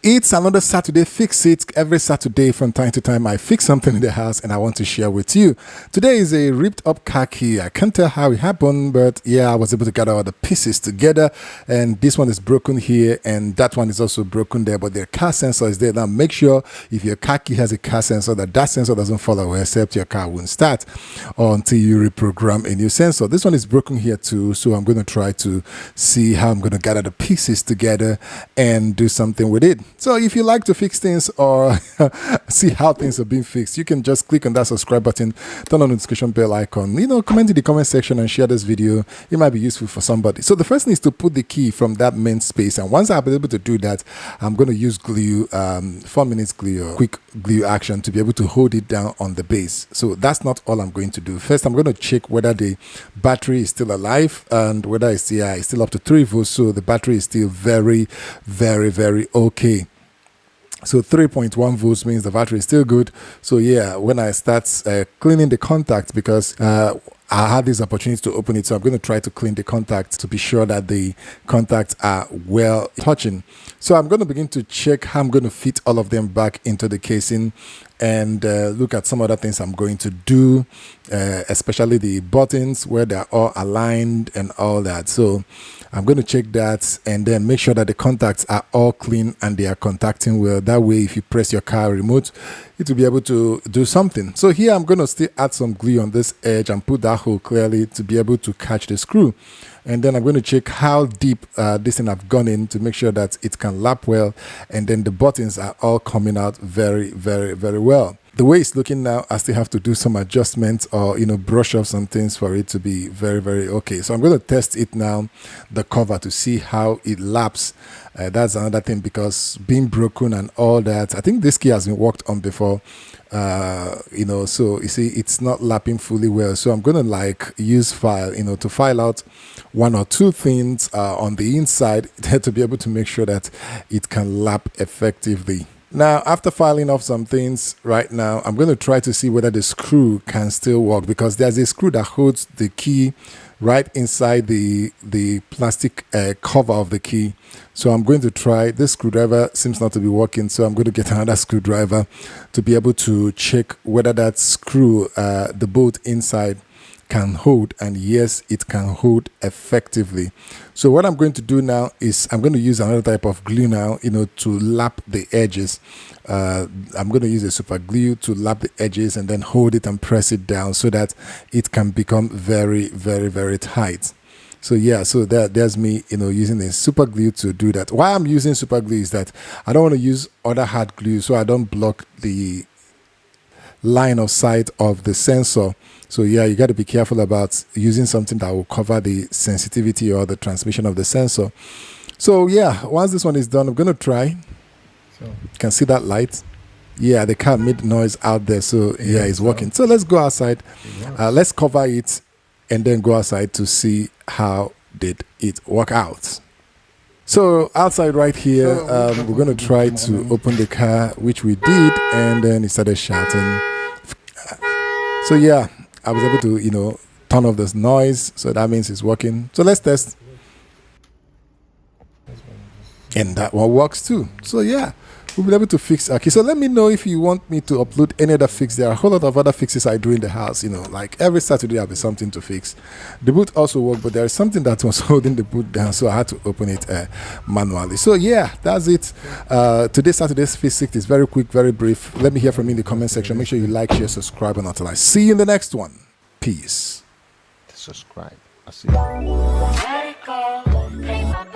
It's another Saturday Fix It. Every Saturday from time to time I fix something in the house and I want to share with you. Today is a ripped up car key. I can't tell how it happened, but yeah, I was able to gather all the pieces together, and this one is broken here and that one is also broken there, but the car sensor is there. Now make sure if your car key has a car sensor that sensor doesn't fall away, except your car won't start or until you reprogram a new sensor. This one is broken here too, so I'm going to try to see how I'm going to gather the pieces together and do something with it. So if you like to fix things or see how things are being fixed, you can just click on that subscribe button, turn on the notification bell icon, comment in the comment section and share this video. It might be useful for somebody. So the first thing is to put the key from that main space, and once I'll be able to do that, I'm going to use glue, 4 minutes glue, quick glue action to be able to hold it down on the base. So that's not all I'm going to do. First, I'm going to check whether the battery is still alive and whether it's still up to 3 volts. So the battery is still very okay. So 3.1 volts means the battery is still good. So yeah, when I start cleaning the contact, because I had this opportunity to open it, so I'm going to try to clean the contacts to be sure that the contacts are well touching. So I'm going to begin to check how I'm going to fit all of them back into the casing and look at some other things I'm going to do, especially the buttons where they're all aligned and all that. So I'm going to check that and then make sure that the contacts are all clean and they are contacting well. That way, if you press your car remote, it will be able to do something. So here I'm going to still add some glue on this edge and put that hole clearly to be able to catch the screw. And then I'm going to check how deep this thing I've gone in to make sure that it can lap well, and then the buttons are all coming out very well. The way it's looking now, I still have to do some adjustments or brush off some things for it to be very okay. So I'm going to test it now, the cover, to see how it laps. That's another thing, because being broken and all that, I think this key has been worked on before. So you see it's not lapping fully well, so I'm gonna use file to file out 1 or 2 things on the inside to be able to make sure that it can lap effectively. Now, after filing off some things right now, I'm going to try to see whether the screw can still work, because there's a screw that holds the key right inside the plastic cover of the key. So I'm going to try. This screwdriver seems not to be working, so I'm going to get another screwdriver to be able to check whether that screw, the bolt inside, can hold, and yes, it can hold effectively. So what I'm going to do now is I'm going to use another type of glue now, to lap the edges. I'm going to use a super glue to lap the edges and then hold it and press it down so that it can become very tight. So yeah, so there's me, using a super glue to do that. Why I'm using super glue is that I don't want to use other hard glue, so I don't block the line of sight of the sensor. So yeah, you got to be careful about using something that will cover the sensitivity or the transmission of the sensor. So yeah, once this one is done, I'm going to try. So you can see that light. Yeah, the car made noise out there, so yeah, it's working. So let's go outside. Let's cover it and then go outside to see how did it work out. So outside right here, we're going to try to open the car, which we did, and then it started shouting. So yeah, I was able to, turn off this noise, so that means it's working. So let's test. And that one works too. So yeah, we'll be able to fix. Okay, so let me know if you want me to upload any other fix. There are a whole lot of other fixes I do in the house, like every Saturday I'll be something to fix. The boot also worked, but there is something that was holding the boot down, so I had to open it manually. So yeah, that's it. Today's Saturday's Fix It is very quick, very brief. Let me hear from you in the comment section. Make sure you like, share, subscribe, and until I see you in the next one. Peace. Subscribe. I see you.